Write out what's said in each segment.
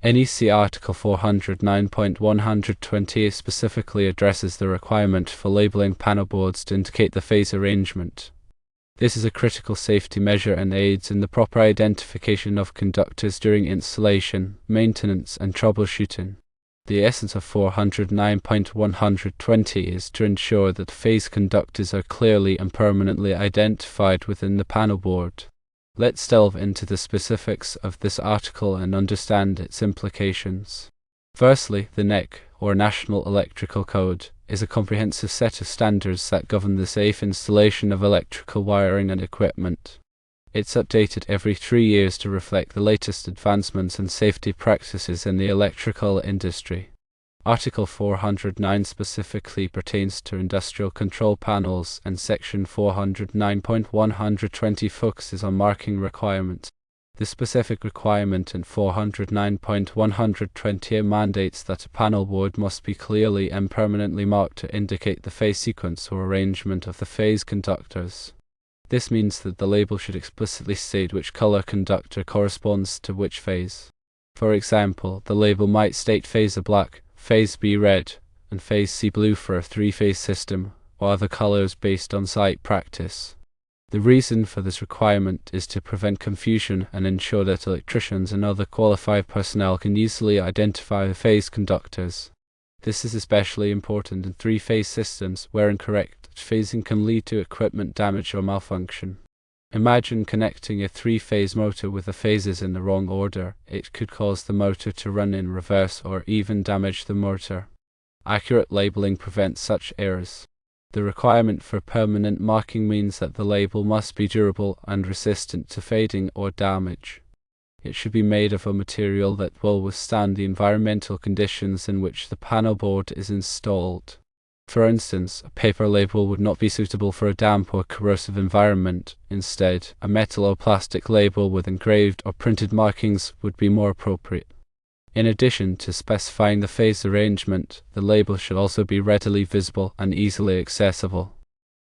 NEC Article 409.120 specifically addresses the requirement for labeling panel boards to indicate the phase arrangement. This is a critical safety measure and aids in the proper identification of conductors during installation, maintenance, and troubleshooting. The essence of 409.120 is to ensure that phase conductors are clearly and permanently identified within the panel board. Let's delve into the specifics of this article and understand its implications. Firstly, the NEC, or National Electrical Code, is a comprehensive set of standards that govern the safe installation of electrical wiring and equipment. It's updated every 3 years to reflect the latest advancements and safety practices in the electrical industry. Article 409 specifically pertains to industrial control panels, and Section 409.120 focuses on marking requirements. The specific requirement in 409.120 mandates that a panel board must be clearly and permanently marked to indicate the phase sequence or arrangement of the phase conductors. This means that the label should explicitly state which color conductor corresponds to which phase. For example, the label might state phase A black, phase B red, and phase C blue for a three-phase system, or other colors based on site practice. The reason for this requirement is to prevent confusion and ensure that electricians and other qualified personnel can easily identify the phase conductors. This is especially important in three-phase systems where incorrect phasing can lead to equipment damage or malfunction. Imagine connecting a three-phase motor with the phases in the wrong order. It could cause the motor to run in reverse or even damage the motor. Accurate labeling prevents such errors. The requirement for permanent marking means that the label must be durable and resistant to fading or damage. It should be made of a material that will withstand the environmental conditions in which the panel board is installed. For instance, a paper label would not be suitable for a damp or corrosive environment. Instead, a metal or plastic label with engraved or printed markings would be more appropriate. In addition to specifying the phase arrangement, the label should also be readily visible and easily accessible.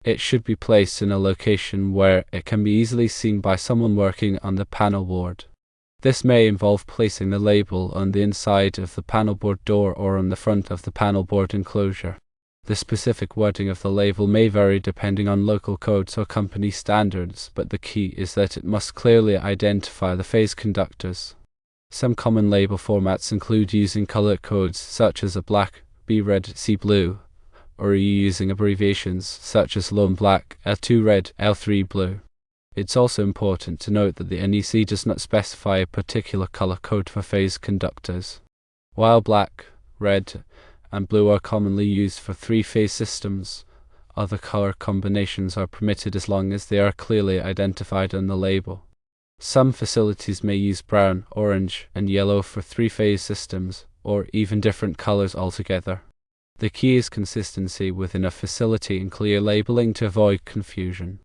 It should be placed in a location where it can be easily seen by someone working on the panel board. This may involve placing the label on the inside of the panel board door or on the front of the panel board enclosure. The specific wording of the label may vary depending on local codes or company standards, but the key is that it must clearly identify the phase conductors. Some common label formats include using color codes such as A black, B red, C blue, or using abbreviations such as LOM black, L2 red, L3 blue. It's also important to note that the NEC does not specify a particular color code for phase conductors. While black, red, and blue are commonly used for three-phase systems, other color combinations are permitted as long as they are clearly identified on the label. Some facilities may use brown, orange, and yellow for three-phase systems, or even different colors altogether. The key is consistency within a facility and clear labeling to avoid confusion.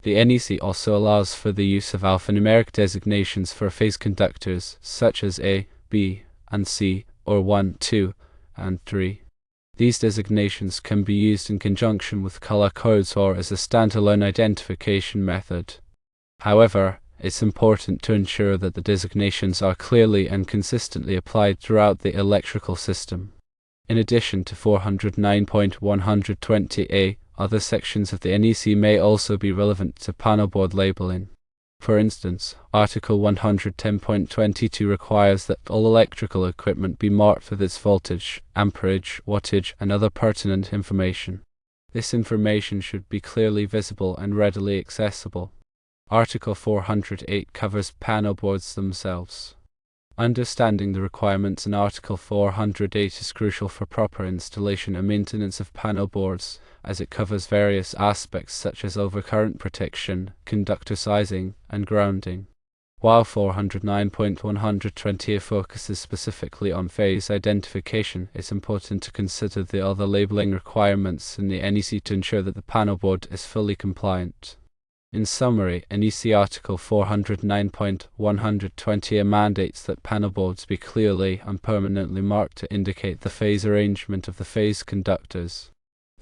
The NEC also allows for the use of alphanumeric designations for phase conductors, such as A, B, and C, or 1, 2, and 3. These designations can be used in conjunction with color codes or as a standalone identification method. However, it's important to ensure that the designations are clearly and consistently applied throughout the electrical system. In addition to 409.120a, other sections of the NEC may also be relevant to panel board labeling. For instance, Article 110.22 requires that all electrical equipment be marked with its voltage, amperage, wattage, and other pertinent information. This information should be clearly visible and readily accessible. Article 408 covers panel boards themselves. Understanding the requirements in Article 408 is crucial for proper installation and maintenance of panel boards, as it covers various aspects such as overcurrent protection, conductor sizing, and grounding. While 409.120 focuses specifically on phase identification, it's important to consider the other labeling requirements in the NEC to ensure that the panel board is fully compliant. In summary, NEC Article 409.120 mandates that panel boards be clearly and permanently marked to indicate the phase arrangement of the phase conductors.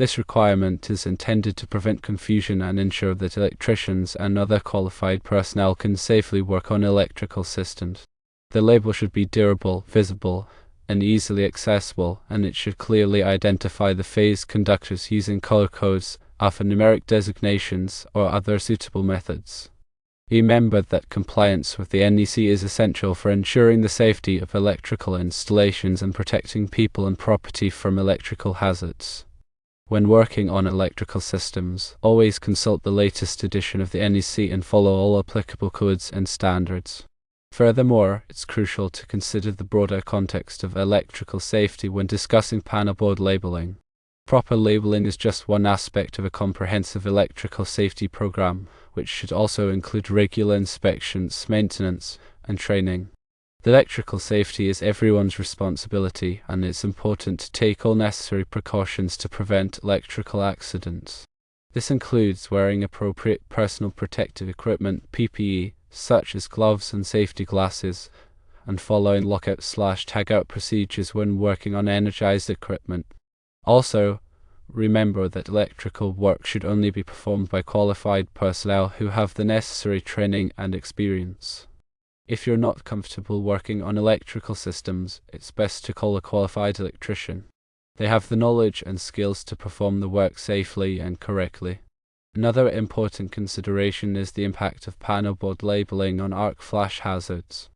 This requirement is intended to prevent confusion and ensure that electricians and other qualified personnel can safely work on electrical systems. The label should be durable, visible, and easily accessible, and it should clearly identify the phase conductors using color codes, alphanumeric designations, or other suitable methods. Remember that compliance with the NEC is essential for ensuring the safety of electrical installations and protecting people and property from electrical hazards. When working on electrical systems, always consult the latest edition of the NEC and follow all applicable codes and standards. Furthermore, it's crucial to consider the broader context of electrical safety when discussing panelboard labeling. Proper labeling is just one aspect of a comprehensive electrical safety program, which should also include regular inspections, maintenance, and training. The electrical safety is everyone's responsibility, and it's important to take all necessary precautions to prevent electrical accidents. This includes wearing appropriate personal protective equipment (PPE), such as gloves and safety glasses, and following lockout/tagout procedures when working on energized equipment. Also, remember that electrical work should only be performed by qualified personnel who have the necessary training and experience. If you're not comfortable working on electrical systems, it's best to call a qualified electrician. They have the knowledge and skills to perform the work safely and correctly. Another important consideration is the impact of panelboard labeling on arc flash hazards.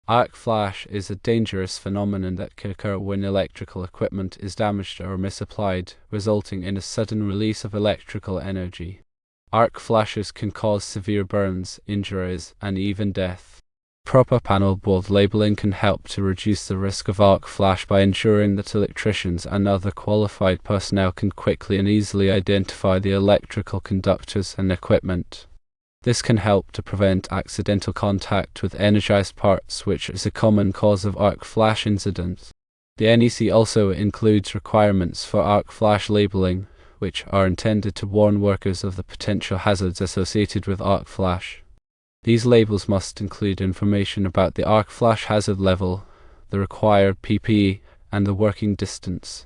Arc flash is a dangerous phenomenon that can occur when electrical equipment is damaged or misapplied, resulting in a sudden release of electrical energy. Arc flashes can cause severe burns, injuries, and even death. Proper panelboard labeling can help to reduce the risk of arc flash by ensuring that electricians and other qualified personnel can quickly and easily identify the electrical conductors and equipment. This can help to prevent accidental contact with energized parts, which is a common cause of arc flash incidents. The NEC also includes requirements for arc flash labeling, which are intended to warn workers of the potential hazards associated with arc flash. These labels must include information about the arc flash hazard level, the required PPE, and the working distance.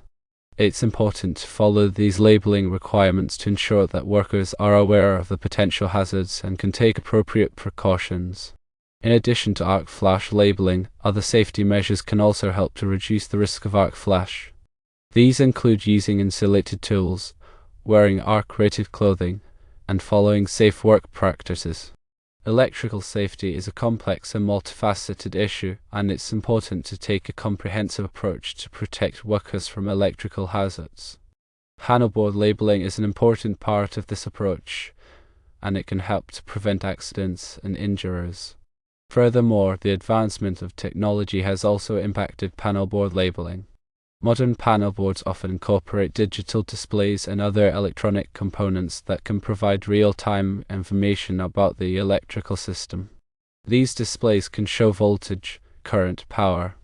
It's important to follow these labeling requirements to ensure that workers are aware of the potential hazards and can take appropriate precautions. In addition to arc flash labeling, other safety measures can also help to reduce the risk of arc flash. These include using insulated tools, wearing arc-rated clothing, and following safe work practices. Electrical safety is a complex and multifaceted issue, and it's important to take a comprehensive approach to protect workers from electrical hazards. Panelboard labeling is an important part of this approach, and it can help to prevent accidents and injuries. Furthermore, the advancement of technology has also impacted panelboard labeling. Modern panelboards often incorporate digital displays and other electronic components that can provide real-time information about the electrical system. These displays can show voltage, current, power,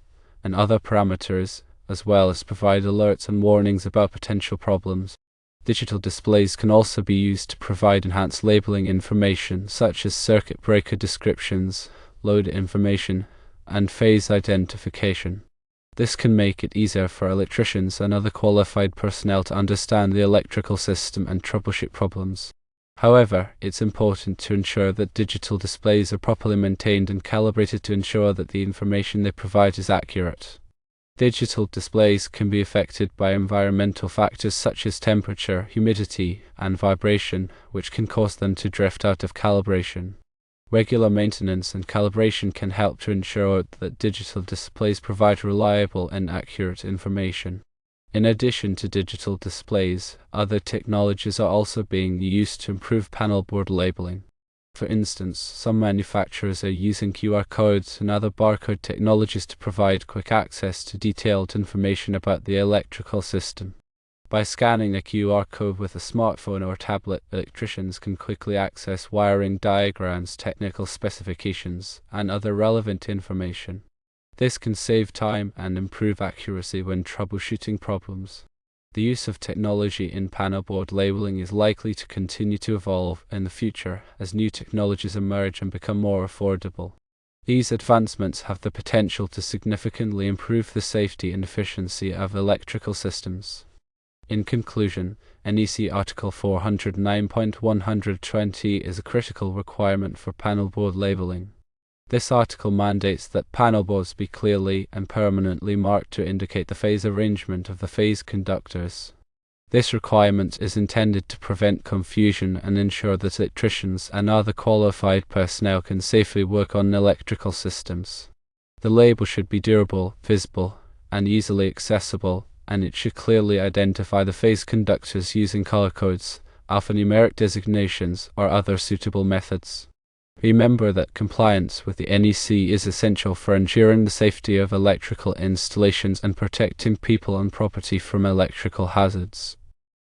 and other parameters, as well as provide alerts and warnings about potential problems. Digital displays can also be used to provide enhanced labeling information, such as circuit breaker descriptions, load information, and phase identification. This can make it easier for electricians and other qualified personnel to understand the electrical system and troubleshoot problems. However, it's important to ensure that digital displays are properly maintained and calibrated to ensure that the information they provide is accurate. Digital displays can be affected by environmental factors such as temperature, humidity, and vibration, which can cause them to drift out of calibration. Regular maintenance and calibration can help to ensure that digital displays provide reliable and accurate information. In addition to digital displays, other technologies are also being used to improve panelboard labeling. For instance, some manufacturers are using QR codes and other barcode technologies to provide quick access to detailed information about the electrical system. By scanning a QR code with a smartphone or tablet, electricians can quickly access wiring diagrams, technical specifications, and other relevant information. This can save time and improve accuracy when troubleshooting problems. The use of technology in panelboard labeling is likely to continue to evolve in the future as new technologies emerge and become more affordable. These advancements have the potential to significantly improve the safety and efficiency of electrical systems. In conclusion, NEC Article 409.120 is a critical requirement for panelboard labeling. This article mandates that panelboards be clearly and permanently marked to indicate the phase arrangement of the phase conductors. This requirement is intended to prevent confusion and ensure that electricians and other qualified personnel can safely work on electrical systems. The label should be durable, visible, and easily accessible, and it should clearly identify the phase conductors using color codes, alphanumeric designations, or other suitable methods. Remember that compliance with the NEC is essential for ensuring the safety of electrical installations and protecting people and property from electrical hazards.